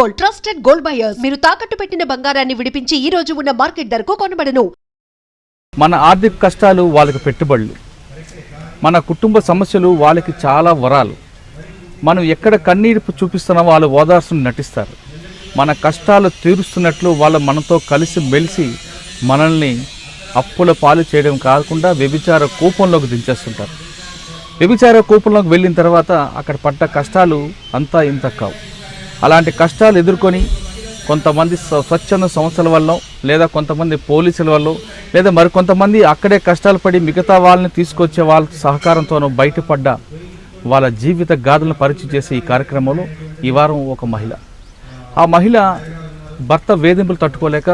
Gold, trusted gold buyers. మీరు తాకట్టు పెట్టిన బంగారాన్ని విడిపించి ఈ రోజు ఉన్న మార్కెట్ ధరకు కొనబడను. మన ఆర్థిక కష్టాలు వాళ్ళకి పెట్టుబడులు, మన కుటుంబ సమస్యలు వాళ్ళకి చాలా వరాలు. మనం ఎక్కడ కన్నీరు చూపిస్తున్నా వాళ్ళు ఓదార్సుని నటిస్తారు. మన కష్టాలు తీరుస్తున్నట్లు వాళ్ళు మనతో కలిసి మెలిసి మనల్ని అప్పుల పాలు చేయడం కాకుండా వ్యభిచార కూపంలోకి దించేస్తుంటారు. వ్యభిచార కూపంలోకి వెళ్ళిన తర్వాత అక్కడ పడ్డ కష్టాలు అంతా ఇంత కావు. అలాంటి కష్టాలు ఎదుర్కొని కొంతమంది స్వచ్ఛంద సంస్థల వల్ల, లేదా కొంతమంది పోలీసుల వల్ల, లేదా మరికొంతమంది అక్కడే కష్టాలు పడి మిగతా వాళ్ళని తీసుకొచ్చే వాళ్ళ సహకారంతోనూ బయటపడ్డ వాళ్ళ జీవిత గాథలను పరిచయం చేసే ఈ కార్యక్రమంలో ఈ వారం ఒక మహిళ, ఆ మహిళ భర్త వేధింపులు తట్టుకోలేక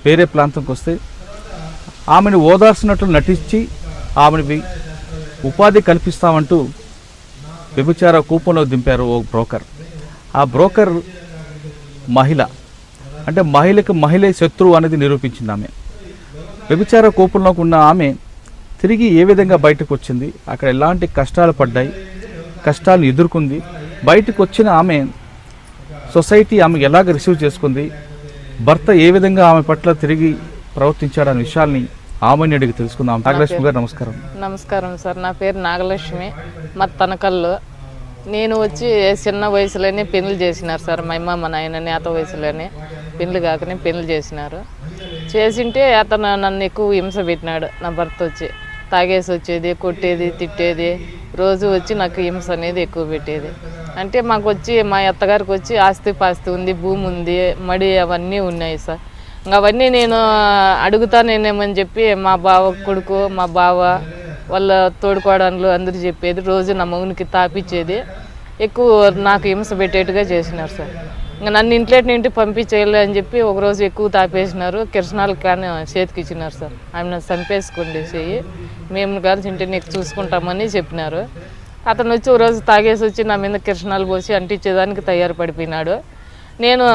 వేరే ప్రాంతంకి వస్తే ఆమెను ఓదార్చినట్లు నటించి ఆమెను ఉపాధి కల్పిస్తామంటూ వ్యభిచార కూపంలో దింపారు ఓ బ్రోకర్. ఆ బ్రోకర్ మహిళ, అంటే మహిళకు మహిళే శత్రువు అనేది నిరూపించింది ఆమె. వ్యభిచార కూపంలోకి ఉన్న ఆమె తిరిగి ఏ విధంగా బయటకు వచ్చింది, అక్కడ ఎలాంటి కష్టాలు పడ్డాయి, కష్టాలను ఎదుర్కొంది, బయటకు వచ్చిన ఆమె సొసైటీ ఆమె ఎలాగ రిసీవ్ చేసుకుంది, భర్త ఏ విధంగా ఆమె పట్ల తిరిగి ప్రవర్తించాడనే విషయాల్ని ఆమెని అడిగి తెలుసుకుందాం. నాగలక్ష్మి గారు నమస్కారం. నమస్కారం సార్, నా పేరు నాగలక్ష్మి, మా తనకల్లు. నేను వచ్చి చిన్న వయసులోనే పెళ్లి చేసినారు సార్. మా అమ్మ మా నాయన నేత వయసులోనే పెళ్లి కాకనే పెళ్లి చేసినారు. చేసింటే అతను నన్ను ఎక్కువ హింస పెట్టినాడు. నా భర్త వచ్చి తాగేసి వచ్చేది, కొట్టేది, తిట్టేది, రోజు వచ్చి నాకు హింస అనేది ఎక్కువ పెట్టేది. అంటే మాకు వచ్చి మా అత్తగారికి వచ్చి ఆస్తి పాస్తి ఉంది, భూమి ఉంది, మడి అవన్నీ ఉన్నాయి సార్. ఇంకా అవన్నీ నేను అడుగుతానేమని చెప్పి మా బావ కొడుకు, మా బావ వాళ్ళ తోడుకోవడాలు అందరూ చెప్పేది. రోజు నా మగునికి తాపిచ్చేది, ఎక్కువ నాకు హింస పెట్టేట్టుగా చేసినారు సార్. ఇంకా నన్ను ఇంటి పంపించేయాలి అని చెప్పి ఒకరోజు ఎక్కువ తాపేసినారు. కిరసనాలు కానీ చేతికి ఇచ్చినారు సార్. ఆమె సంపేసుకోండి చెయ్యి, మేము కలిసి ఇంటి నీకు చూసుకుంటామని చెప్పినారు. అతను వచ్చి ఒక రోజు తాగేసి వచ్చి నా మీద కిరసనాలు పోసి అంటించేదానికి తయారు పడిపోయినాడు. నేను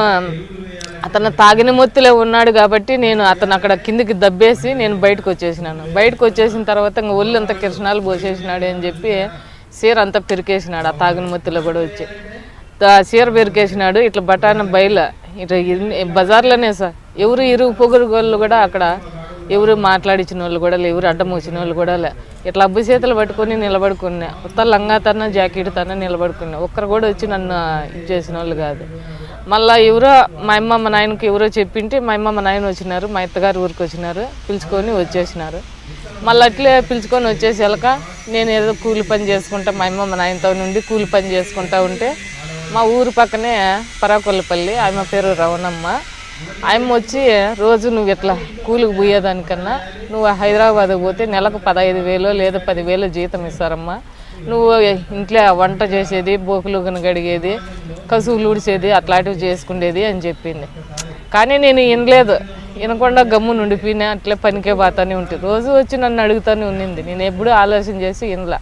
అతను తాగిన మొత్తులే ఉన్నాడు కాబట్టి నేను అతను అక్కడ కిందికి దబ్బేసి నేను బయటకు వచ్చేసినాను. బయటకు వచ్చేసిన తర్వాత ఇంకా ఒళ్ళు అంతా కిరసనాలు పోసేసినాడు అని చెప్పి చీర అంతా పెరికేసినాడు. ఆ తాగిన మొత్తులో కూడా వచ్చి చీర పెరికేసినాడు. ఇట్లా బఠాన బయలు ఇట్లా బజార్లోనే సార్. ఎవరు ఇరుగు పొగురు వాళ్ళు కూడా అక్కడ ఎవరు మాట్లాడించిన వాళ్ళు కూడా ఎవరు అడ్డం వచ్చిన వాళ్ళు కూడా ఇట్లా అబ్బు చేతులు పట్టుకొని నిలబడుకున్నా. ఉత్త లంగా తన జాకెట్ తన నిలబడుకున్నా. ఒక్కరు కూడా వచ్చి నన్ను ఇది చేసిన వాళ్ళు కాదు. మళ్ళీ ఎవరో మా అమ్మ మా నాయనకి ఎవరో చెప్పింటే మా అమ్మ మా నాయన వచ్చినారు, మా అత్తగారు ఊరికి వచ్చినారు, పిలుచుకొని వచ్చేసినారు. మళ్ళీ అట్లే పిలుచుకొని వచ్చేసి వెళ్ళక నేను ఏదో కూలి పని చేసుకుంటా, మా అమ్మ మా నాయనతో నుండి కూలి పని చేసుకుంటా ఉంటే మా ఊరు పక్కనే పరాకొల్లపల్లి, ఆమె పేరు రవణమ్మ. ఆమె వచ్చి రోజు నువ్వు ఇట్లా కూలికి పోయేదానికన్నా నువ్వు హైదరాబాద్ పోతే నెలకు 15,000 లేదా 10,000 జీతం ఇస్తారమ్మా. నువ్వు ఇంట్లో వంట చేసేది, బోకులు కడిగేది, కసువులు ఊడిసేది అట్లాంటివి చేసుకునేది అని చెప్పింది. కానీ నేను వినలేదు. వినకుండా గమ్మున ఉండిపోయినా, అట్లే పనికే పోతానే ఉంటుంది. రోజు వచ్చి నన్ను అడుగుతూనే ఉన్నింది. నేను ఎప్పుడూ ఆలోచన చేసి వినలా.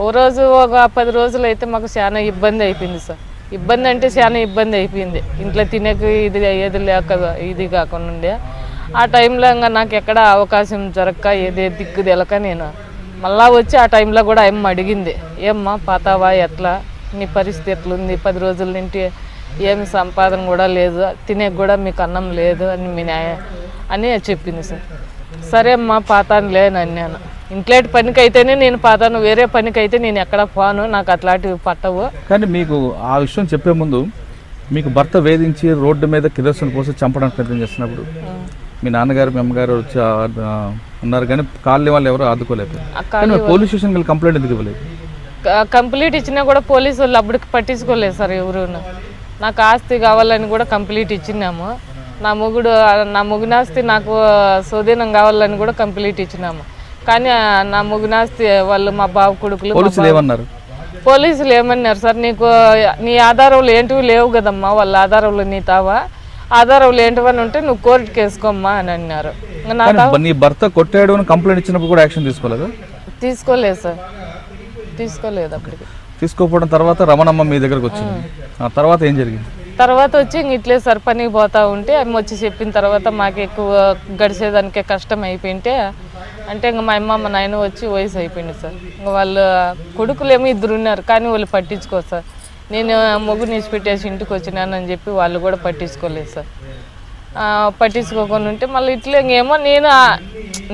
ఓ రోజు ఒక 10 రోజులు అయితే మాకు చాలా ఇబ్బంది అయిపోయింది సార్. ఇబ్బంది అంటే చాలా ఇబ్బంది అయిపోయింది. ఇంట్లో తినక ఇది ఏది లేక ఇది కాకుండా ఉండే. ఆ టైంలో ఇంకా నాకు ఎక్కడ అవకాశం జరగక ఏదే దిక్కు తెలక నేను మళ్ళా వచ్చి ఆ టైంలో కూడా అమ్మ అడిగింది, ఏమ్మా పాతావా, ఎట్లా నీ పరిస్థితి ఎట్లుంది, 10 రోజుల నుండి ఏమి సంపాదన కూడా లేదు, తినేకి కూడా మీకు అన్నం లేదు అని అని చెప్పింది సార్. సరే అమ్మా పాతాను లేనని నేను ఇంట్లోటి పనికి అయితేనే నేను పాతాను, వేరే పనికి అయితే నేను ఎక్కడ పోను, నాకు అట్లాంటివి పట్టవు. కానీ మీకు ఆ విషయం చెప్పే ముందు మీకు భర్త వేధించి రోడ్డు మీద కిరోసిన్ పోసి చంపడానికి ప్రయత్నం చేస్తున్నప్పుడు మీ నాన్నగారు మీ అమ్మగారు వచ్చి ఉన్నారు, కానీ కాలనీ వాళ్ళు ఎవరు ఆదుకోలేదు. పోలీస్ స్టేషన్ కంప్లైంట్ ఎందుకు ఇవ్వలేదు? కంప్లీట్ ఇచ్చినా కూడా పోలీసు వాళ్ళు అప్పటికి పట్టించుకోలేదు సార్. ఎవరు నాకు ఆస్తి కావాలని కూడా కంప్లీట్ ఇచ్చినాము. నా మొగునాస్తి నాకు స్వాధీనం కావాలని కూడా కంప్లీట్ ఇచ్చినాము. కానీ నా మొగునాస్తి వాళ్ళు మా బావ కొడుకులు పోలీసులు ఏమన్నారు సార్, నీకు నీ ఆధారాలు ఏంటివి లేవు కదమ్మా, వాళ్ళ ఆధారాలు నీ తావా, ఆధారాలు ఏంటివని ఉంటే నువ్వు కోర్టుకి వేసుకోమ్మా అని అన్నారు. నీ భర్త కొట్టాడు అని కంప్లైంట్ ఇచ్చినప్పుడు కూడా యాక్షన్ తీసుకోలేదు? తీసుకోలేదు సార్, తీసుకోలేదు. అప్పటికి తీసుకోకపోవడం తర్వాత రమణమ్మ మీ దగ్గరకు వచ్చింది. ఆ తర్వాత ఏం జరిగింది? తర్వాత వచ్చి ఇట్లే సార్ పనికి పోతా ఉంటే అమ్మ వచ్చి చెప్పిన తర్వాత మాకు ఎక్కువ గడిచేదానికే కష్టం అయిపోయింటే అంటే ఇంకా మా అమ్మ మా నాయన వచ్చి వయసు అయిపోయింది సార్. ఇంకా వాళ్ళ కొడుకులు ఏమో 2 ఉన్నారు, కానీ వాళ్ళు పట్టించుకోరు సార్. నేను మొగ్గుని పెట్టేసి ఇంటికి వచ్చినానని చెప్పి వాళ్ళు కూడా పట్టించుకోలేదు సార్. పట్టించుకోకుండా ఉంటే మళ్ళీ ఇట్లా ఇంకేమో నేను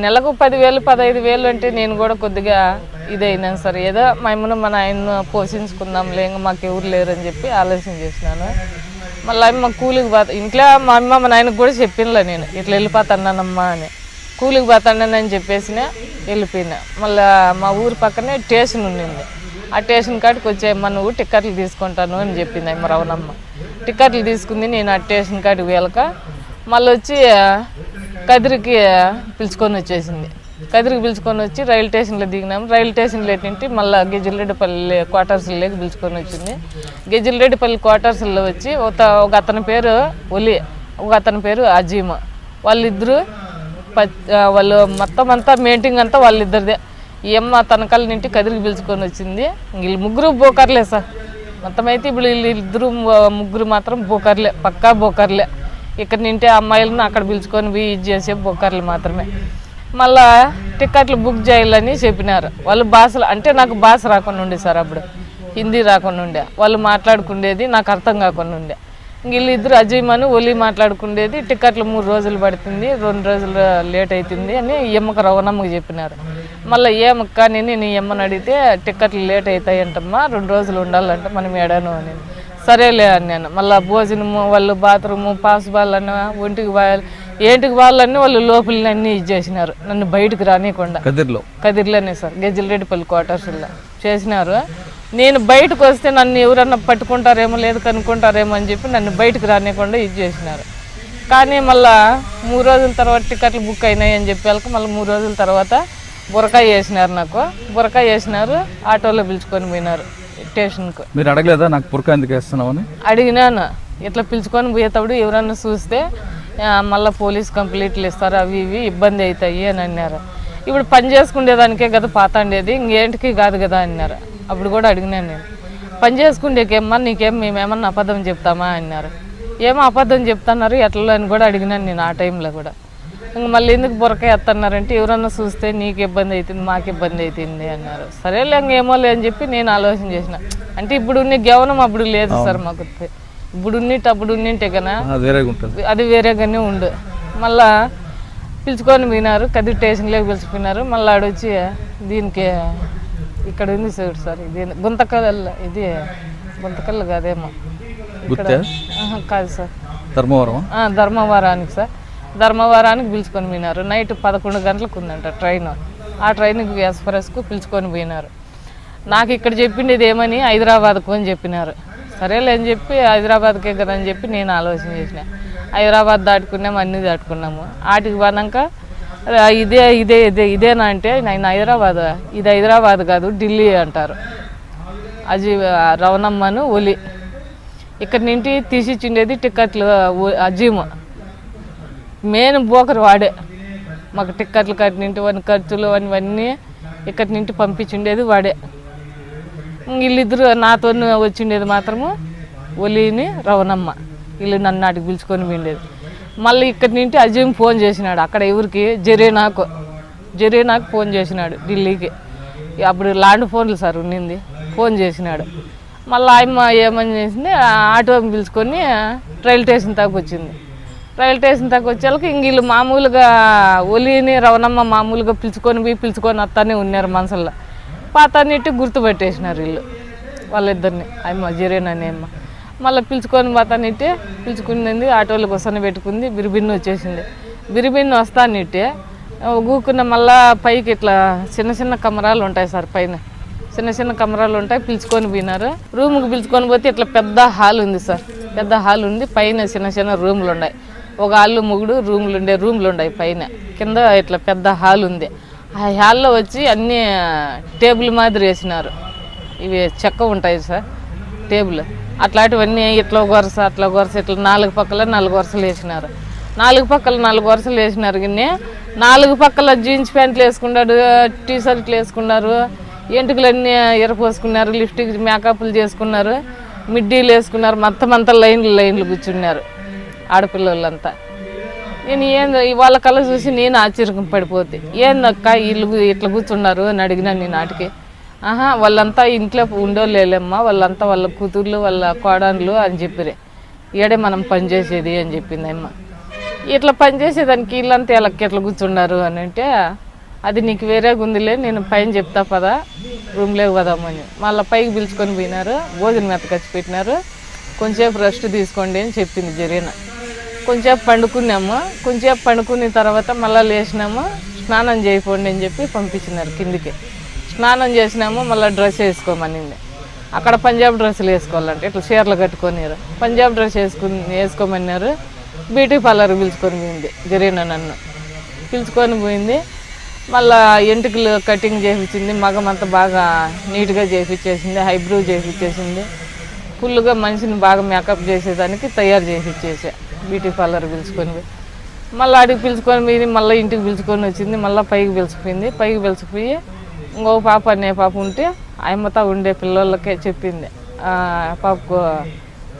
నెలకు 10,000 15,000 అంటే నేను కూడా కొద్దిగా ఇదైనాను సార్. ఏదో మేము మన ఆయన్ను పోషించుకుందాంలే, ఇంకా మాకు ఎవరు లేరని చెప్పి ఆలోచన చేసినాను. మళ్ళీ మా కూలికి ఇంట్లో మా అమ్మ మా నాయనకు కూడా చెప్పిందిలే నేను ఇట్లా వెళ్ళిపోతానమ్మా అని. కూలికి పోతానని చెప్పేసిన వెళ్ళిపోయినా. మళ్ళీ మా ఊరు పక్కనే స్టేషన్ ఉండింది. ఆ స్టేషన్ కాడికి వచ్చేయమ్మ నువ్వు టిక్కెట్లు తీసుకుంటాను అని చెప్పింది అమ్మ రవణమ్మ. టిక్కెట్లు తీసుకుంది. నేను ఆ స్టేషన్ కాడికి వెళ్ళక మళ్ళీ వచ్చి కదిరికి పిలుచుకొని వచ్చేసింది. కదిరికి పిలుచుకొని వచ్చి రైలు స్టేషన్లో దిగినాము. రైలు స్టేషన్లో ఏంటి మళ్ళీ గెజిల్రెడ్డిపల్లి క్వార్టర్స్లోకి పిలుచుకొని వచ్చింది. గెజిల్రెడ్డిపల్లి క్వార్టర్స్లో వచ్చి ఒక అతని పేరు ఒలి, ఒక అతని పేరు అజీమ్. వాళ్ళిద్దరు వాళ్ళు మొత్తం అంతా మెయింటింగ్ అంతా వాళ్ళిద్దరిదే. ఈ అమ్మ తనకల్ నుండి కదిరికి పిలుచుకొని వచ్చింది. వీళ్ళు ముగ్గురు బోకర్లే సార్. మొత్తం అయితే ఇప్పుడు వీళ్ళిద్దరు ముగ్గురు మాత్రం బోకర్లే, పక్కా బోకర్లే. ఇక్కడ నింటే అమ్మాయిలను అక్కడ పిలుచుకొని పోయి ఇది చేసే బోకర్లు మాత్రమే. మళ్ళా టిక్కెట్లు బుక్ చేయాలని చెప్పినారు వాళ్ళు. భాషలు అంటే నాకు భాష రాకుండా ఉండే సార్, అప్పుడు హిందీ రాకుండా ఉండే. వాళ్ళు మాట్లాడుకుండేది నాకు అర్థం కాకుండా ఉండే. వీళ్ళిద్దరు అజయ్ అని ఒలి మాట్లాడుకుండేది. టిక్కెట్లు 3 రోజులు పడుతుంది, 2 రోజులు లేట్ అవుతుంది అని ఎమ్మక రవణమ్మకి చెప్పినారు. మళ్ళీ ఏమక్క నేను నీ ఎమ్మని అడిగితే టిక్కెట్లు లేట్ అవుతాయంటమ్మా, 2 రోజులు ఉండాలంట మనం ఏడాను అని. సరేలే అని నేను. మళ్ళీ భోజనము వాళ్ళు బాత్రూము పాస్ బాళ్ళన్న ఒంటికి ఏంటికి వాళ్ళన్నీ వాళ్ళు లోపలని అన్నీ ఇచ్చేసినారు. నన్ను బయటకు రానియకుండా కదిర్లోనే సార్ గెజిల్రెడ్డిపల్లి క్వార్టర్స్లో చేసినారు. నేను బయటకు వస్తే నన్ను ఎవరన్నా పట్టుకుంటారేమో లేదు కనుక్కుంటారేమో అని చెప్పి నన్ను బయటకు రానియకుండా ఇది చేసినారు. కానీ మళ్ళీ 3 రోజుల తర్వాత టికెట్లు బుక్ అయినాయి అని చెప్పి మళ్ళీ 3 రోజుల తర్వాత బురకాయ వేసినారు. నాకు బురకాయ వేసినారు, ఆటోలో పిలుచుకొని పోయినారు స్టేషన్కు. మీరు అడగలేదా నాకు బురకా ఎందుకు వేస్తున్నామని? అడిగినాను. ఇట్లా పిలుచుకొని పోయేటప్పుడు ఎవరన్నా చూస్తే మళ్ళీ పోలీస్ కంప్లైంట్లు ఇస్తారు, అవి ఇవి ఇబ్బంది అవుతాయి అని అన్నారు. ఇప్పుడు పని చేసుకునేదానికే కదా పాతాండేది, ఇంకేంటికి కాదు కదా అన్నారు. అప్పుడు కూడా అడిగినాను నేను, పని చేసుకుండేకేమ్మా నీకేం మేమేమన్నా అబద్ధం చెప్తామా అన్నారు. ఏమో అబద్ధం చెప్తున్నారు ఎట్లా అని కూడా అడిగినాను నేను ఆ టైంలో కూడా. ఇంక మళ్ళీ ఎందుకు బురకాయ ఎత్తన్నారంటే ఎవరన్నా చూస్తే నీకు ఇబ్బంది అవుతుంది మాకు ఇబ్బంది అవుతుంది అన్నారు. సరేలే ఇంకేమో లేని చెప్పి నేను ఆలోచన చేసిన. అంటే ఇప్పుడు ఉన్న గవనం అప్పుడు లేదు సార్ మాకు. ఇప్పుడు ఉన్నట్టు అప్పుడు ఉన్నట్టే కదా అది వేరేగానే ఉండు. మళ్ళా పిలుచుకొని పోయినారు, కదిరి స్టేషన్లోకి పిలిచిపోయినారు. మళ్ళీ ఆడొచ్చి దీనికి ఇక్కడ ఉంది సార్ ఇది గుంతకల్, ఇది గుంతకల్ కాదేమో ఇక్కడ కాదు సార్, ధర్మవరానికి సార్. ధర్మవరానికి పిలుచుకొని పోయినారు. నైట్ 11 గంటలకు ఉందంట ట్రైన్. ఆ ట్రైన్కి ఎక్స్ప్రెస్కు పిలుచుకొని పోయినారు. నాకు ఇక్కడ చెప్పిండేది ఏమని హైదరాబాద్కు అని చెప్పినారు. సరేలే అని చెప్పి హైదరాబాద్కే కదా అని చెప్పి నేను ఆలోచన చేసిన. హైదరాబాద్ దాటుకున్నాము, అన్నీ దాటుకున్నాము. ఆటికి పోనాక ఇదేనా అంటే నేను హైదరాబాద్, ఇది హైదరాబాద్ కాదు ఢిల్లీ అంటారు. రవణమ్మను ఒలి ఇక్కడ నుండి తీసిచ్చిండేది టిక్కెట్లు అజీమ్ మెయిన్ బోకర్ వాడే. మాకు టిక్కెట్లు కట్టినింటి వాని ఖర్చులు అవన్నీ ఇక్కడి నుండి పంపించిండేది వాడే. వీళ్ళిద్దరు నాతో వచ్చిండేది మాత్రము ఒలిని రవణమ్మ. వీళ్ళు నన్ను నాటికి పిలుచుకొని పోయిండేది. మళ్ళీ ఇక్కడి నుండి అజీమ్ ఫోన్ చేసినాడు అక్కడ ఎవరికి జరీనాకు ఫోన్ చేసినాడు ఢిల్లీకి. అప్పుడు ల్యాండ్ ఫోన్లు సార్ ఉన్నింది. ఫోన్ చేసినాడు. మళ్ళీ ఆయమ్మ ఏమని చేసింది ఆటో పిలుచుకొని రైల్ స్టేషన్ దాకా వచ్చింది. రైల్ స్టేషన్ దాకా వచ్చేళ్ళకి ఇంక వీళ్ళు మామూలుగా ఒలిని రవణమ్మ మామూలుగా పిలుచుకొని వస్తానే ఉన్నారు మనసుల్లో. పాతాన్నిటి గుర్తుపెట్టేసినారు వీళ్ళు వాళ్ళిద్దరిని, అమ్మ జరీన్ అనే అమ్మ. మళ్ళీ పిలుచుకొని పాతాన్నిటి పిలుచుకునింది, ఆటోలకు వస్తానే పెట్టుకుంది. బిరిబిన్ను వచ్చేసింది. బిరిబిన్ను వస్తానిట్టే ఊకున్న మళ్ళీ పైకి ఇట్లా చిన్న చిన్న కమరాలు ఉంటాయి సార్, పైన చిన్న చిన్న కమరాలు ఉంటాయి. పిలుచుకొని పోయినారు. రూమ్కి పిలుచుకొని పోతే ఇట్లా పెద్ద హాల్ ఉంది సార్, పెద్ద హాల్ ఉంది. పైన చిన్న చిన్న రూమ్లు ఉన్నాయి. ఒక హాళ్ళు 3 రూమ్లు ఉన్నాయి. పైన కింద ఇట్లా పెద్ద హాల్ ఉంది. ఆ హాల్లో వచ్చి అన్నీ టేబుల్ మాదిరి వేసినారు. ఇవి చెక్క ఉంటాయి సార్ టేబుల్. అట్లాంటివన్నీ ఇట్లా వరుస అట్లా వరుస ఇట్లా 4 పక్కల 4 వరుసలు వేసినారు. 4 పక్కల 4 వరుసలు వేసినారు. కానీ 4 పక్కల జీన్స్ ప్యాంట్లు వేసుకున్నారు, టీ షర్ట్లు వేసుకున్నారు, ఎంటుకలన్నీ ఎరపోసుకున్నారు, లిప్స్టిక్ మేకప్లు చేసుకున్నారు, మిడ్డీలు వేసుకున్నారు. మొత్తం అంతా లైన్లు కూర్చున్నారు ఆడపిల్లలంతా. నేను వాళ్ళ కళ్ళ చూసి నేను ఆశ్చర్యం పడిపోతే ఏందక్క వీళ్ళు ఇట్లా కూర్చున్నారు అని అడిగినాను నేను. నాటికి వాళ్ళంతా ఇంట్లో ఉండోలేమ్మా, వాళ్ళంతా వాళ్ళ కూతుర్లు వాళ్ళ కోడన్లు అని చెప్పిరే. ఈడే మనం పనిచేసేది అని చెప్పింది అమ్మ. ఇట్లా పనిచేసేదానికి ఇల్లంతా ఎలక్కి ఎట్లా కూర్చున్నారు అని అంటే, అది నీకు వేరేగా ఉందిలే, నేను పైన చెప్తా పదా రూమ్లోకి పోదామని. మళ్ళీ పైకి పిలుచుకొని పోయినారు, భోజనం మెత్తకొచ్చి పెట్టినారు. కొంచెంసేపు రెస్ట్ తీసుకోండి అని చెప్పింది జరీనా. కొంచెంసేపు పండుకున్నాము. కొంచెంసేపు పండుకున్న తర్వాత మళ్ళీ లేచినాము, స్నానం చేయకండి అని చెప్పి పంపించినారు కిందికి. స్నానం చేసినాము, మళ్ళీ డ్రెస్ వేసుకోమనింది. అక్కడ పంజాబ్ డ్రెస్సులు వేసుకోవాలంటే ఇట్లా చీరలు కట్టుకొనిరు. పంజాబ్ డ్రెస్ వేసుకోమన్నారు. బ్యూటీ పార్లర్ పిలుచుకొని పోయింది జరీనా. నన్ను పిలుచుకొని పోయింది. మళ్ళీ ఎంటుకలు కటింగ్ చేయించింది. మగం అంతా బాగా నీట్గా చేయించేసింది. ఐబ్రో చేయించేసింది. ఫుల్గా మనిషిని బాగా మేకప్ చేసేదానికి తయారు చేయించేసా. బ్యూటీ పార్లర్ పిలుచుకొని పోయి మళ్ళీ అడిగి పిలుచుకొని పోయి మళ్ళీ ఇంటికి పిలుచుకొని వచ్చింది. మళ్ళీ పైకి పిలిచిపోయింది. పైకి పిలిచిపోయి ఇంకో పాప అనే పాప ఉంటే ఆయమ్మతో ఉండే పిల్లలకే చెప్పింది, పాపకు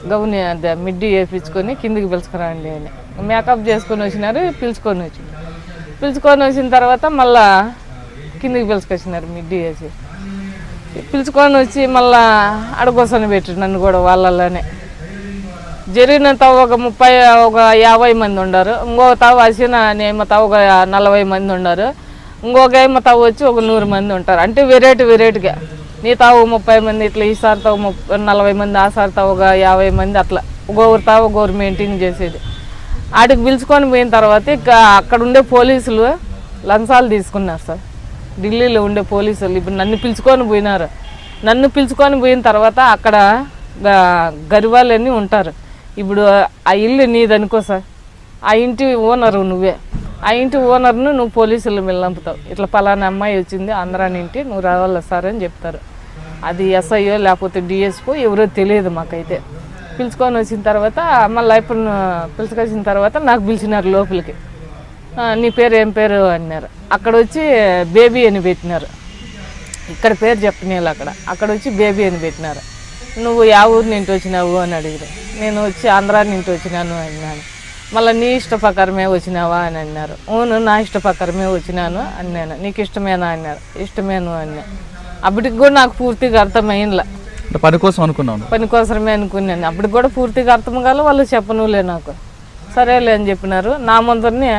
గౌని అదే మిడ్డీ వేయించుకొని కిందికి పిలుచుకురండి అని. మేకప్ చేసుకొని వచ్చినారు. పిలుచుకొని వచ్చిన తర్వాత మళ్ళా కిందికి పిలుచుకొచ్చినారు మిడ్డీ వేసి. పిలుచుకొని వచ్చి మళ్ళా అడగొసని పెట్టారు నన్ను కూడా వాళ్ళలోనే. జరిగిన తావు ఒక 50 మంది ఉన్నారు. ఇంకొక తావు అసిన నేమతావు ఒక 40 మంది ఉన్నారు. ఇంకొక ఏమో తావు వచ్చి ఒక 100 మంది ఉంటారు. అంటే వెరైటీగా నీ తావు 30 మంది, ఇట్లా ఈసారి తావు 40 మంది, ఆసారి తావు ఒక 50 మంది, అట్లా ఒక్కొక్కరు తావు ఒక్కొక్కరు మెయింటైన్ చేసేది. ఆడికి పిలుచుకొని పోయిన తర్వాత ఇక అక్కడ ఉండే పోలీసులు లంచాలు తీసుకున్నారు సార్. ఢిల్లీలో ఉండే పోలీసులు ఇప్పుడు నన్ను పిలుచుకొని పోయినారు. నన్ను పిలుచుకొని పోయిన తర్వాత అక్కడ గరివాళ్ళని ఉంటారు. ఇప్పుడు ఆ ఇల్లు నీదనుకో సార్, ఆ ఇంటి ఓనరు నువ్వే. ఆ ఇంటి ఓనర్ను నువ్వు పోలీసులు వెళ్ళంపుతావు. ఇట్లా పలానా అమ్మాయి వచ్చింది ఆంధ్రాని ఇంటి, నువ్వు రావాలా సార్ అని చెప్తారు. అది ఎస్ఐయో లేకపోతే డిఎస్పో ఎవరో తెలియదు మాకైతే. పిలుచుకొని వచ్చిన తర్వాత మళ్ళీ ఇప్పుడు పిలుచుకొచ్చిన తర్వాత నాకు పిలిచినారు లోపలికి. నీ పేరు ఏం పేరు అన్నారు. అక్కడ వచ్చి బేబీ అని పెట్టినారు. ఇక్కడ పేరు చెప్పనేళ్ళు అక్కడ వచ్చి బేబీ అని పెట్టినారు. నువ్వు యా ఊరు నింటి వచ్చినావు అని అడిగారు. నేను వచ్చి ఆంధ్రా నింటి వచ్చినాను అన్నాను. మళ్ళీ నీ ఇష్ట ప్రకారమే వచ్చినావా అని అన్నారు. అవును నా ఇష్ట ప్రకారమే వచ్చినాను అన్నాను. నీకు ఇష్టమేనా అన్నారు. ఇష్టమేను అన్నా. అప్పటికి కూడా నాకు పూర్తిగా అర్థమైందిలా. పని కోసం అనుకున్నాను, పని కోసమే అనుకున్నాను. అప్పటికి కూడా పూర్తిగా అర్థం కాదు. వాళ్ళు చెప్పనులే నాకు. సరేలే అని చెప్పినారు. నా ముందరనే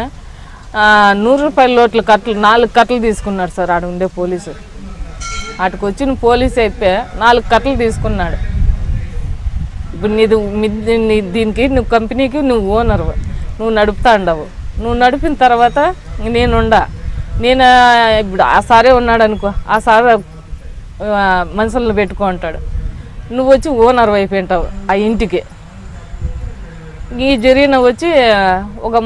100 రూపాయల నోట్ల కట్టలు 4 కట్టలు తీసుకున్నాడు సార్ ఆడ ఉండే పోలీసు. వాటికి వచ్చిన పోలీసు అయితే 4 కట్టలు తీసుకున్నాడు. ఇప్పుడు దీనికి నువ్వు కంపెనీకి నువ్వు ఓనరు, నువ్వు నడుపుతా ఉండవు. నువ్వు నడిపిన తర్వాత నేను ఇప్పుడు ఆ సారే ఉన్నాడు అనుకో, ఆ సార్ మనుషులను పెట్టుకో అంటాడు. నువ్వు వచ్చి ఓనర్ అయిపోయింటావు ఆ ఇంటికి. ఈ జరిగిన వచ్చి ఒక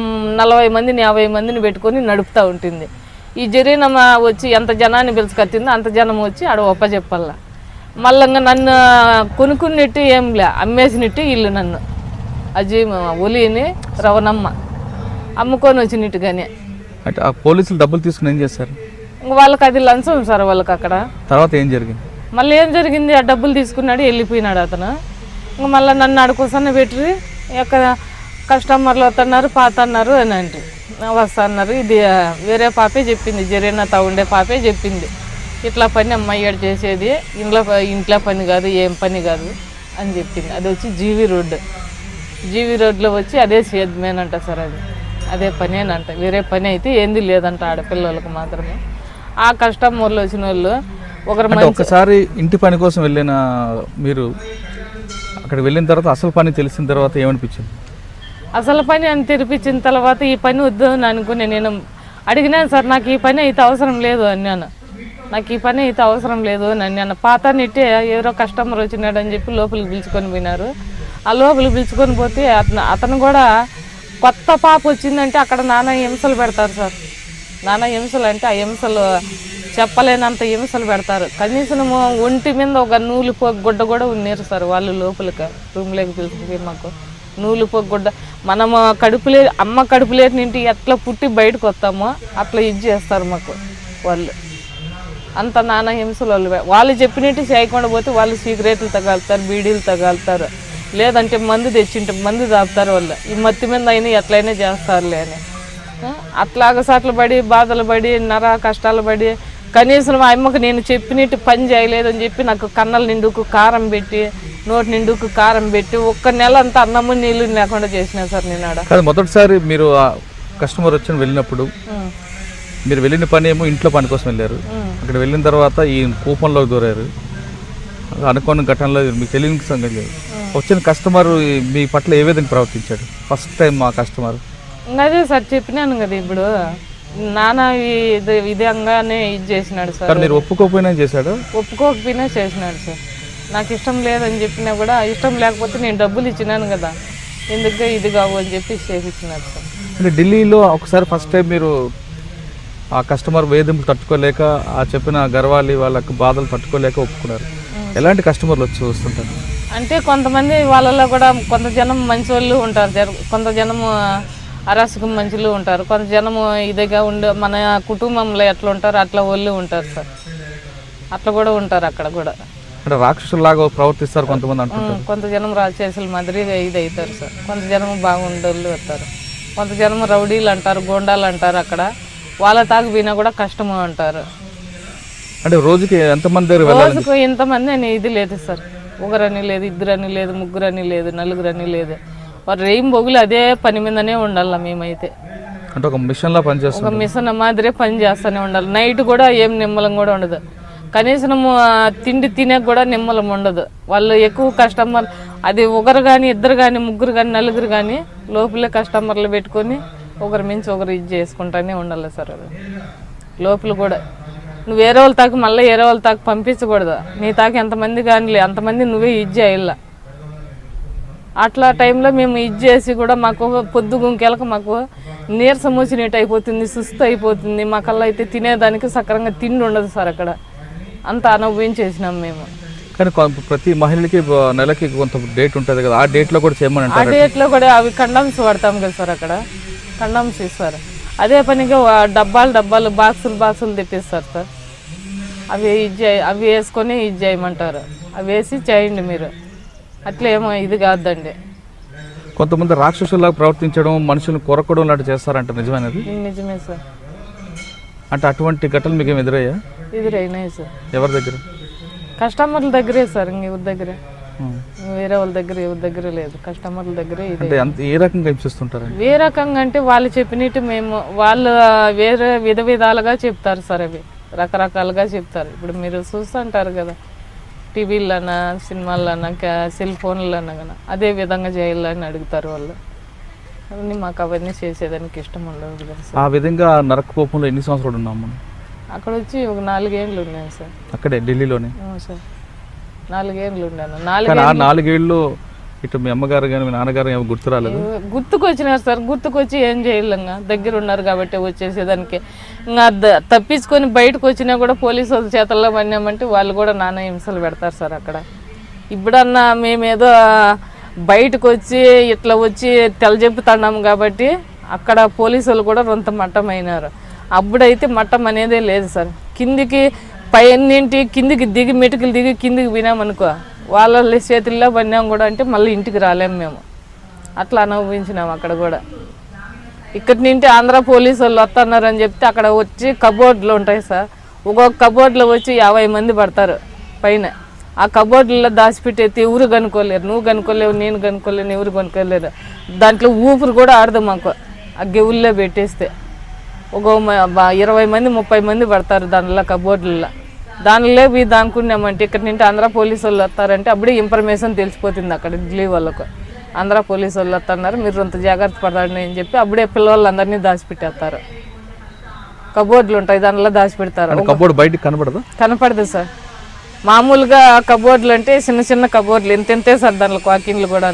40 మందిని 50 మందిని పెట్టుకొని నడుపుతూ ఉంటుంది. ఈ జరిగిన వచ్చి ఎంత జనాన్ని పిలుచుకొచ్చిందో అంత జనం వచ్చి ఆడ ఒప్పచెప్పాల. మళ్ళీ నన్ను కొనుక్కున్నట్టు ఏం లే, అమ్మేసినట్టు ఇల్లు నన్ను అజీ ఒలిని రవణమ్మ అమ్ముకొని వచ్చినట్టుగానే. అంటే ఆ పోలీసులు డబ్బులు తీసుకుని ఏం చేస్తారు? వాళ్ళకి అది లంచం సార్ వాళ్ళకి. అక్కడ తర్వాత ఏం జరిగింది? మళ్ళీ ఏం జరిగింది, ఆ డబ్బులు తీసుకున్నాడు, వెళ్ళిపోయినాడు అతను. ఇంకా మళ్ళీ నన్ను అడుకోసన్న పెట్టి ఎక్కడ కస్టమర్లు వస్తున్నారు పాతన్నారు అని అంటే వస్తున్నారు. ఇది వేరే పాపే చెప్పింది, జరీనాతో ఉండే పాపే చెప్పింది, ఇట్లా పని అమ్మాయి చేసేది ఇంట్లో పని కాదు, ఏం పని కాదు అని చెప్పింది. అది వచ్చి జీవీ రోడ్లో వచ్చి అదే సేద్మేనంట సార్. అదే పనేనంట, వేరే పని అయితే ఏంది లేదంట ఆడపిల్లలకు మాత్రమే. ఆ కస్టమర్లు వచ్చిన వాళ్ళు ఒకసారి ఇంటి పని కోసం వెళ్ళిన మీరు అక్కడికి వెళ్ళిన తర్వాత అసలు పని తెలిసిన తర్వాత ఏమనిపించింది? అసలు పని అని తెరిపించిన తర్వాత ఈ పని వద్దు అని అనుకుని నేను అడిగినాను సార్, నాకు ఈ పని అయితే అవసరం లేదు అన్నాను. నాకు ఈ పని అయితే అవసరం లేదు అని అన్నాను. పాత నిట్టే ఎవరో కస్టమర్ వచ్చినాడు అని చెప్పి లోపలికి పిలుచుకొని పోయినారు. ఆ లోపలికి పిలుచుకొని పోతే అతను కూడా కొత్త పాప వచ్చిందంటే అక్కడ నానా హింసలు పెడతారు సార్. నానా హింసలు అంటే ఆ హింసలు చెప్పలేనంత హింసలు పెడతారు. కనీసం ఒంటి మీద ఒక నూలు గుడ్డ కూడా ఉన్నారు సార్ వాళ్ళు లోపలికి రూమ్లోకి పిలిచిపోయి. మాకు నూలు గుడ్డ మనము అమ్మ కడుపులేటి నింటి ఎట్లా పుట్టి బయటకు వస్తామో అట్లా ఇది చేస్తారు మాకు వాళ్ళు. అంత నానా హింసలు వాళ్ళు చెప్పినట్టు చేయకుండా పోతే వాళ్ళు సిగరెట్లు తగాలుతారు, బీడీలు తగాలుతారు, లేదంటే మందు తెచ్చింటే మందు తాపుతారు. వాళ్ళు ఈ మత్తి మీద అయినా ఎట్లయినా చేస్తారులే అని అట్లాగ సాట్లు పడి బాధలు పడి కష్టాలు పడి కనీసం మా అమ్మకు నేను చెప్పినట్టు పని చేయలేదని చెప్పి నాకు కన్నల నిండుకు కారం పెట్టి నోటి నిండుకు కారం పెట్టి 1 నెల అంతా అన్నము నీళ్ళు లేకుండా చేసినా సార్ నేను ఆడ. కాదు, మొదటిసారి మీరు కస్టమర్ వచ్చి వెళ్ళినప్పుడు మీరు వెళ్ళిన పని ఏమో ఇంట్లో పని కోసం వెళ్ళారు. అక్కడ వెళ్ళిన తర్వాత ఈ కూపంలోకి దూరారు. అనుకోని ఘటనలో మీకు తెలియని సంగతి లేదు. వచ్చిన కస్టమర్ మీ పట్ల ఏ విధంగా ప్రవర్తించాడు ఫస్ట్ టైం మా కస్టమర్? అదే సార్ చెప్పినాను కదా ఇప్పుడు నాన్న విధంగానే ఇది చేసినాడు సార్. మీరు ఒప్పుకోకపోయినా చేశాడు? ఒప్పుకోకపోయినా చేసినాడు సార్. నాకు ఇష్టం లేదని చెప్పినా కూడా ఇష్టం లేకపోతే నేను డబ్బులు ఇచ్చినాను కదా ఎందుకు ఇది కావు అని చెప్పి చేసిచ్చినాడు సార్. అంటే ఢిల్లీలో ఒకసారి ఫస్ట్ టైం మీరు ఆ కస్టమర్ వేధింపులు తట్టుకోలేక ఆ చెప్పిన గర్వాలి వాళ్ళకు బాధలు తట్టుకోలేక ఒప్పుకున్నారు. ఎలాంటి కస్టమర్లు వచ్చి వస్తుంటారు అంటే కొంతమంది వాళ్ళలో కూడా కొంత జనం మంచి వాళ్ళు ఉంటారు, కొంత జనము అరాచకం మంచులు ఉంటారు, కొంత జనము ఇదిగా ఉండే మన కుటుంబంలో ఎట్లా ఉంటారు అట్లా వాళ్ళు ఉంటారు సార్. అట్లా కూడా ఉంటారు అక్కడ కూడా. అంటే రాక్షసులాగా ప్రవర్తిస్తారు కొంతమంది అంటారు. కొంత జనం రాక్షసుల మాదిరిగా ఇది అవుతారు సార్. కొంత జనం బాగుండోళ్ళు వస్తారు, కొంత జనం రౌడీలు అంటారు, గోండాలు అంటారు. అక్కడ వాళ్ళ తాగుపోయినా కూడా కష్టము అంటారు. అంటే రోజుకి ఎంతమంది? రోజుకు ఇంతమంది అని ఇది లేదు సార్. 1 అని లేదు, 2 అని లేదు, 3 అని లేదు, 4 అని లేదు. వారు రేయం బొగులు అదే పని మీదనే ఉండాలి. మేమైతే అంటే ఒక మిషన్ లా పనిచేస్తాం, ఒక మిషన్ మాదిరే పని చేస్తూనే ఉండాలి. నైట్ కూడా ఏం నిమ్మలం కూడా ఉండదు. కనీసం తిండి తినే కూడా నిమ్మలం ఉండదు. వాళ్ళు ఎక్కువ కస్టమర్ అది 1 కానీ 2 కానీ 3 కానీ 4 కానీ లోపలే కస్టమర్లు పెట్టుకొని ఒకరి మించి ఒకరు ఇది చేసుకుంటానే ఉండాలి సార్. అది లోపల కూడా నువ్వు వేరే వాళ్ళ తాకు మళ్ళీ వేరే వాళ్ళ తాకు పంపించకూడదు. నీ తాకు ఎంతమంది కానీ అంతమంది నువ్వే ఇది చేయాల. అట్లా టైంలో మేము ఇది చేసి కూడా మాకు పొద్దు గుంకెలకు మాకు నీరసం వచ్చినట్టు అయిపోతుంది, సుస్తు అయిపోతుంది. మాకల్లా అయితే తినేదానికి సక్రంగా తిండి ఉండదు సార్. అక్కడ అంత అనుభవించేసినాం మేము. కానీ ప్రతి మహిళకి నెలకి కొంత డేట్ ఉంటుంది కదా, ఆ డేట్లో కూడా చేయమని ఆ డేట్లో కూడా అవి కండమ్స్ వాడతాం కదా సార్. అక్కడ కండమ్స్ ఇస్తారు. అదే పనిగా డబ్బాలు బాక్సులు తెప్పిస్తారు సార్. అవి వేసుకొని ఇది చేయమంటారు. అవి వేసి చేయండి మీరు. అట్లా ఏమో ఇది కాదండి. కొంతమంది రాక్షసులాగా ప్రవర్తించడం, మనుషులను కొరకడం లాంటి చేస్తారంట, నిజమేనది? నిజమే సార్. అంటే అటువంటి ఘటనలు మీకు ఎదురయ్యా? ఎదురైనాయి సార్. ఎవరి దగ్గర? కస్టమర్ల దగ్గరే సార్. ఇంకెవరి దగ్గరే, వేరే వాళ్ళ దగ్గర ఎవరి దగ్గర లేదు. కస్టమర్ల దగ్గరే. ఇది ఏ రకంగా హింసిస్తుంటారు? ఏ రకంగా అంటే వాళ్ళు చెప్పినట్టు మేము వాళ్ళు వేరే విధాలుగా చెప్తారు సార్. అవి రకరకాలుగా చెప్తారు. ఇప్పుడు మీరు చూస్తుంటారు కదా టీవీలన్నా సినిమాలన్నా సెల్ ఫోన్లన్నా కానీ అదే విధంగా చేయాలని అడుగుతారు వాళ్ళు. అవన్నీ మాకు అవన్నీ చేసేదానికి ఇష్టం ఉండదు కదా సార్. ఆ విధంగా నరకకోపంలో ఎన్ని సంవత్సరాలు ఉన్నాము? అక్కడ వచ్చి ఒక 4 ఏళ్ళు ఉన్నాను సార్. అక్కడే ఢిల్లీలోనే? సార్ 4 ఏళ్ళు ఉన్నాను. 4 ఏళ్ళు ఇటు మీ అమ్మగారు కానీ మీ నాన్నగారు ఏమో గుర్తు రాలేదు? గుర్తుకొచ్చినారు సార్. గుర్తుకొచ్చి ఏం చేయలేంగా, దగ్గర ఉన్నారు కాబట్టి వచ్చేసేదానికి. ఇంకా తప్పించుకొని బయటకు వచ్చినా కూడా పోలీసు వాళ్ళ చేతల్లో పడినామంటే వాళ్ళు కూడా నానా హింసలు పెడతారు సార్. అక్కడ ఇప్పుడన్నా మేమేదో బయటకు వచ్చి ఇట్లా వచ్చి తెలజెప్పుతున్నాము కాబట్టి అక్కడ పోలీసు వాళ్ళు కూడా రొంత మట్టమైనారు. అప్పుడైతే మట్టం అనేదే లేదు సార్. కిందికి పైన్నింటి కిందికి దిగి మెటుకులు దిగి కిందికి పోయినామనుకో వాళ్ళ చేతుల్లో పడినాం కూడా అంటే మళ్ళీ ఇంటికి రాలేము మేము. అట్లా అనుభవించినాం అక్కడ కూడా. ఇక్కడి నుండి ఆంధ్ర పోలీసు వాళ్ళు వస్తున్నారని చెప్తే అక్కడ వచ్చి కబోర్డులు ఉంటాయి సార్. ఒక్కొక్క కబోర్డులో వచ్చి 50 మంది పడతారు పైన. ఆ కబోర్డులలో దాచిపెట్టేది ఎవరు కనుక్కోలేరు. నువ్వు కనుక్కోలేవు, నేను కనుక్కోలేను, ఎవరు కనుక్కోలేరు. దాంట్లో ఊపిరి కూడా ఆడదు మాకు. ఆ గెవుల్లో పెట్టేస్తే ఒక 20 మంది 30 మంది పడతారు దానిలో కబోర్డులలో. దానిలో పోయి దానుకున్నామంటే ఇక్కడ నుండి ఆంధ్ర పోలీసు వాళ్ళు వస్తారంటే అప్పుడే ఇన్ఫర్మేషన్ తెలిసిపోతుంది అక్కడ ఢిల్లీ వాళ్ళకు. ఆంధ్ర పోలీసు వాళ్ళు వస్తున్నారు, మీరు అంత జాగ్రత్త పడాలని అని చెప్పి అప్పుడే పిల్లలందరినీ దాచిపెట్టేస్తారు. కబోర్డులు ఉంటాయి దానిలో దాచిపెడతారు. కబోర్డు బయటకు కనపడదు? కనపడదు సార్. మామూలుగా కబోర్డులు అంటే చిన్న చిన్న కబోర్డులు ఎంతే సార్. దానిలో వాకిన్లు కూడా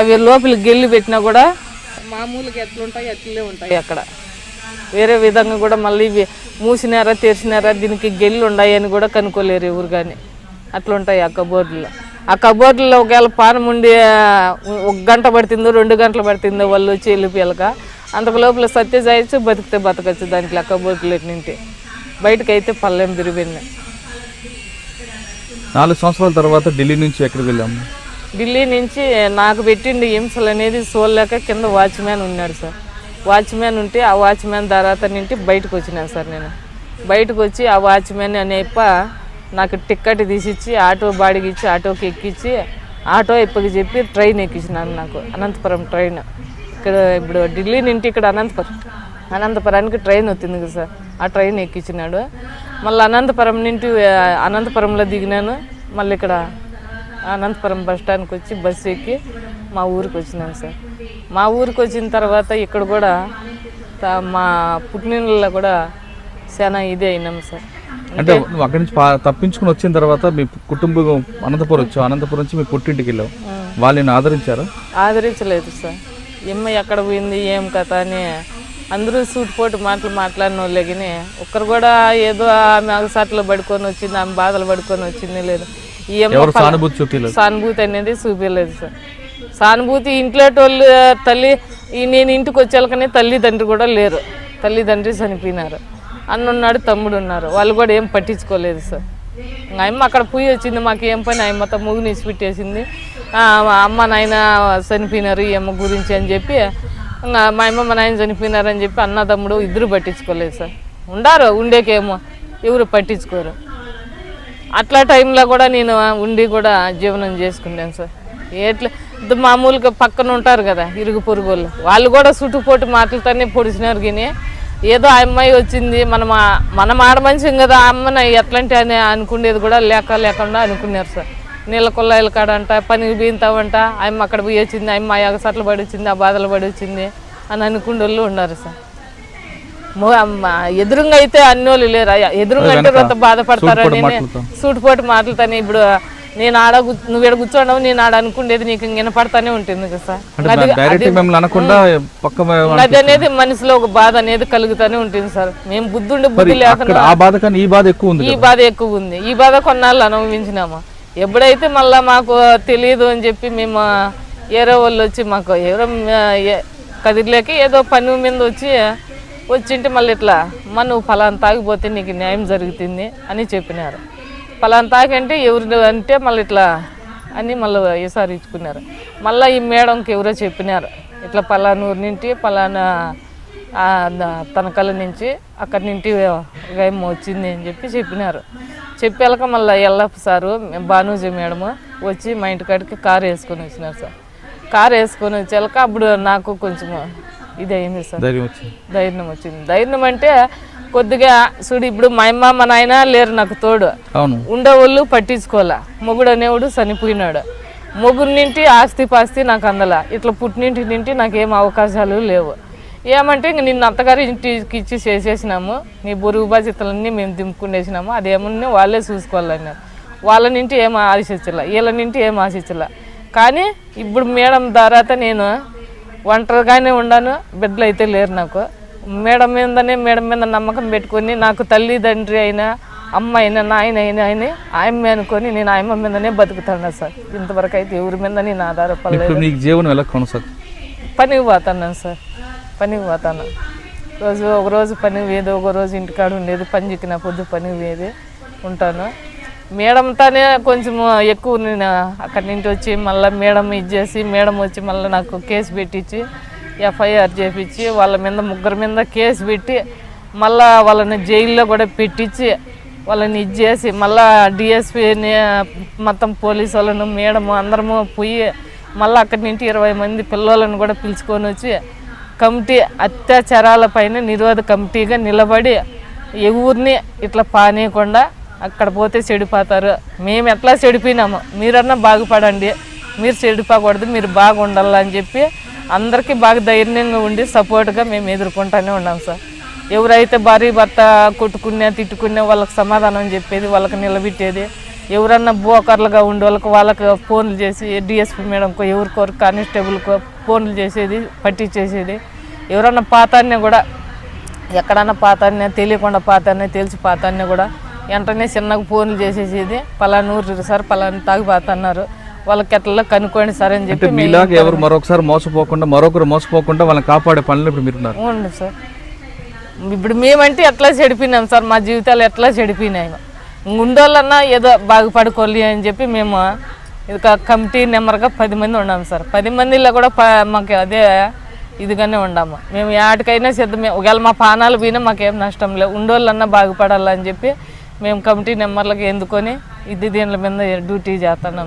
అవి లోపలికి గెల్లి పెట్టినా కూడా మామూలుగా ఎట్లుంటాయి అట్లే ఉంటాయి. అక్కడ వేరే విధంగా కూడా మళ్ళీ మూసినారా తెరిచినారా దీనికి గెల్లు ఉన్నాయి అని కూడా కనుక్కోలేరు ఎవరు కానీ. అట్లుంటాయి ఆ కబోర్డులో. ఆ కబోర్డులో ఒకవేళ పానం ఉండి 1 గంట పడుతుందో 2 గంటలు పడుతుందో వాళ్ళు వచ్చి వెళ్ళిపోయాక అంతకు లోపల సత్య చేయొచ్చు, బతికితే బతకచ్చు దాంట్లో. ఆ కబోర్డులు ఎట్నింటి బయటకు అయితే పల్లెం తిరిగిపోయినాయి. 4 సంవత్సరాల తర్వాత ఢిల్లీ నుంచి ఎక్కడికి వెళ్ళాము? ఢిల్లీ నుంచి నాకు పెట్టిండి హింసలు అనేది చూడలేక కింద వాచ్మ్యాన్ ఉన్నాడు సార్. వాచ్మ్యాన్ ఉంటే ఆ వాచ్మ్యాన్ తర్వాత నుండి బయటకు వచ్చినాను సార్. నేను బయటకు వచ్చి ఆ వాచ్మెన్ అనేప్ప నాకు టిక్కెట్ తీసిచ్చి ఆటో బాడికి ఇచ్చి ఆటోకి ఎక్కించి ఆటో ఇప్పకి చెప్పి ట్రైన్ ఎక్కించినాను నాకు అనంతపురం ట్రైన్. ఇక్కడ ఇప్పుడు ఢిల్లీ నుండి ఇక్కడ అనంతపురానికి ట్రైన్ వచ్చింది కదా సార్, ఆ ట్రైన్ ఎక్కించినాడు. మళ్ళీ అనంతపురం నుండి అనంతపురంలో దిగినాను. మళ్ళీ ఇక్కడ అనంతపురం బస్ స్టాండ్కి వచ్చి బస్సు ఎక్కి మా ఊరికి వచ్చినాను సార్. మా ఊరికి వచ్చిన తర్వాత ఇక్కడ కూడా మా పుట్టినలో కూడా చాలా ఇదే అయినాం సార్. అంటే నువ్వు అక్కడి నుంచి తప్పించుకుని వచ్చిన తర్వాత మీ కుటుంబం అనంతపురం వచ్చావు, అనంతపురం నుంచి మీ పుట్టింటికి వెళ్ళావు, వాళ్ళు నేను ఆదరించారా? ఆదరించలేదు సార్. ఎక్కడ పోయింది ఏం కథ అని అందరూ సూటిపోటు మాట్లాడిన వాళ్ళే కానీ ఒక్కరు కూడా ఏదో ఆమె అగసాట్లో పడుకొని వచ్చింది, ఆమె బాధలు పడుకొని వచ్చింది లేదు. ఈ సానుభూతి అనేది చూపించలేదు సార్. సానుభూతి ఇంట్లో వాళ్ళు తల్లి నేను ఇంటికి వచ్చేళ్ళకనే తల్లిదండ్రి కూడా లేరు, తల్లిదండ్రి చనిపోయినారు. అన్నున్నాడు, తమ్ముడు ఉన్నారు, వాళ్ళు కూడా ఏం పట్టించుకోలేదు సార్. అమ్మ అక్కడ పోయి వచ్చింది, మాకు ఏం పని అమ్మతో ముగ్గుని ఇచ్చిపెట్టేసింది. అమ్మ నాయన చనిపోయినారు ఈ అమ్మ గురించి అని చెప్పి మా అమ్మ మా నాయన చనిపోయినారని చెప్పి అన్న తమ్ముడు ఇద్దరు పట్టించుకోలేదు సార్. ఉండారు ఉండేకేమో ఎవరు పట్టించుకోరు. అట్లా టైంలో కూడా నేను ఉండి కూడా జీవనం చేసుకున్నాను సార్. ఎట్లా మామూలుగా పక్కన ఉంటారు కదా ఇరుగు పొరుగు వాళ్ళు కూడా చుట్టుపోటు మాటలతోనే పొడిచినారు. కానీ ఏదో ఆ అమ్మాయి వచ్చింది మనం ఆడమనిషం కదా ఆ అమ్మని ఎట్లాంటి అని అనుకునేది కూడా లేకుండా అనుకున్నారు సార్. నీళ్ళ కొల్లాయిల కాడంట పనికి బీంతావంట అమ్మ అక్కడ పోయి వచ్చింది, అమ్మ అగసట్లు పడి వచ్చింది, ఆ బాధలు పడి వచ్చింది అని అనుకునే వాళ్ళు ఉన్నారు సార్. ఎదురుగా అయితే అన్నోళ్ళు లేరు, ఎదురుగా అంటే కొంత బాధపడతారని సూటుపోటు మాటలతోనే. ఇప్పుడు నేను నువ్వు ఇక్కడ కూర్చోండవు, నేను ఆడ అనుకునేది నీకు వినపడతానే ఉంటుంది కదా సార్. అది అనేది మనసులో ఒక బాధ అనేది కలుగుతానే ఉంటుంది సార్. మేము బుద్ధి లేకుండా ఈ బాధ ఎక్కువ ఉంది. ఈ బాధ కొన్నాళ్ళు అనుభవించినాము. ఎప్పుడైతే మళ్ళీ మాకు తెలియదు అని చెప్పి మేము ఏరో వాళ్ళు వచ్చి మాకు ఎవరో కదిరిలేక ఏదో పని మీద వచ్చింటే మళ్ళీ ఇట్లా నువ్వు ఫలానా తాగిపోతే నీకు న్యాయం జరుగుతుంది అని చెప్పినారు. ఫలానా తాగంటే ఎవరు అంటే మళ్ళీ ఇట్లా అని మళ్ళీ ఈసారి ఇచ్చుకున్నారు. మళ్ళీ ఈ మేడంకి ఎవరో చెప్పినారు ఇట్లా పలానూరు నుండి పలానా తనకల నుంచి అక్కడి నుండి ఏమో వచ్చింది అని చెప్పినారు. చెప్పాక మళ్ళీ ఎల్లప్ప సారు భానూజీ మేడము వచ్చి మా ఇంటికాడికి కారు వేసుకొని వచ్చినారు సార్. కారు వేసుకొని వచ్చాక అప్పుడు నాకు కొంచెం ఇది అయింది సార్, ధైర్యం వచ్చింది. ధైర్యం అంటే కొద్దిగా చూడు ఇప్పుడు మా అమ్మ మా నాయన లేరు నాకు తోడు, ఉండేవాళ్ళు పట్టించుకోలే. మొగుడు అనేవాడు చనిపోయినాడు. మొగుడు నింటి ఆస్తి పాస్తి నాకు అందల, ఇట్లా పుట్టినింటి నింటి నాకేం అవకాశాలు లేవు. ఏమంటే ఇంక నిన్ను అత్తగారి ఇంటికి ఇచ్చి చేసేసినాము, నీ బరువు బాధ్యతలన్నీ మేము దింపుకునేసినాము, అదేమన్నా వాళ్ళే చూసుకోవాలన్నారు. వాళ్ళ నింటి ఏం ఆశించలే, వీళ్ళ నింటి ఏం ఆశించలే. కానీ ఇప్పుడు మేడం తర్వాత నేను ఒంటరిగానే ఉన్నాను, బిడ్డలు అయితే లేరు నాకు. మేడం మీద నమ్మకం పెట్టుకొని నాకు తల్లిదండ్రి అయినా అమ్మ అయినా నాయన అయినా అని ఆయమ్మ అనుకొని నేను ఆయమ్మ మీదనే బతుకుతాను సార్. ఇంతవరకు అయితే ఎవరి మీద నేను ఆధారపడలేదు. పనికి పోతున్నాను సార్, పనికి పోతాను. ఒకరోజు పనికి పోయేది, ఒకరోజు ఇంటికాడ ఉండేది, పని చిక్కిన పొద్దు పనికి పోయేది ఉంటాను. మేడంతోనే కొంచెం ఎక్కువ నేను అక్కడి నుంచి వచ్చి మళ్ళీ మేడం ఇచ్చేసి మేడం వచ్చి మళ్ళీ నాకు కేసు పెట్టించి ఎఫ్ఐఆర్ చేపించి వాళ్ళ మీద ముగ్గురు మీద కేసు పెట్టి మళ్ళీ వాళ్ళని జైల్లో కూడా పెట్టించి వాళ్ళని ఇచ్చేసి మళ్ళీ డిఎస్పీని మొత్తం పోలీసు వాళ్ళను మేడము అందరము పోయి మళ్ళీ అక్కడి నుంచి 20 మంది పిల్లలను కూడా పిలుచుకొని వచ్చి కమిటీ అత్యాచారాల పైన నిరోధ కమిటీగా నిలబడి ఎవరిని ఇట్లా పానీయకుండా అక్కడ పోతే చెడిపోతారు, మేము ఎట్లా చెడిపోయినాము మీరన్నా బాగుపడండి, మీరు చెడిపోకూడదు, మీరు బాగుండాలని చెప్పి అందరికీ బాగా ధైర్యంగా ఉండి సపోర్ట్గా మేము ఎదుర్కొంటూనే ఉన్నాం సార్. ఎవరైతే భార్య భర్త కొట్టుకున్నా తిట్టుకున్నా వాళ్ళకి సమాధానం చెప్పేది, వాళ్ళకి నిలబెట్టేది, ఎవరన్నా బోకర్లుగా ఉండే వాళ్ళకి ఫోన్లు చేసి డిఎస్పీ మేడంకో ఎవరికోరు కానిస్టేబుల్కో ఫోన్లు చేసేది, పట్టించేసేది. ఎవరన్నా పాతాన్ని కూడా ఎక్కడన్నా పాతాన్ని తెలియకుండా పాతాన్ని తెలిసి పాతాన్ని కూడా వెంటనే చిన్నగా ఫోన్లు చేసేసేది, పలానూరు సార్ పలానా తాగిపోతున్నారు వాళ్ళకి ఎట్లా కనుక్కోండి సార్ అని చెప్పి. ఎవరు మరొకసారి మరొకరు మోసపోకుండా వాళ్ళని కాపాడే పనులు ఇప్పుడు మీరు ఉండు సార్. ఇప్పుడు మేమంటే ఎట్లా చెడిపోయినాం సార్, మా జీవితాలు ఎట్లా చెడిపోయినాయి. ఉండోళ్ళన్నా ఏదో బాగుపడుకోవాలి అని చెప్పి మేము ఇది కమిటీ నెంబర్గా 10 మంది ఉన్నాం సార్. 10 మందిలో కూడా మాకు అదే ఇదిగానే ఉండాము. మేము ఏటికైనా సిద్ధమే. ఒకవేళ మా పానాలు పోయినా మాకేం నష్టం లేదు, ఉండోళ్ళన్నా బాగుపడాలని చెప్పి మేము కమిటీ నెంబర్లకు ఎందుకొని దీనిల మీద డ్యూటీ చేస్తున్నాం.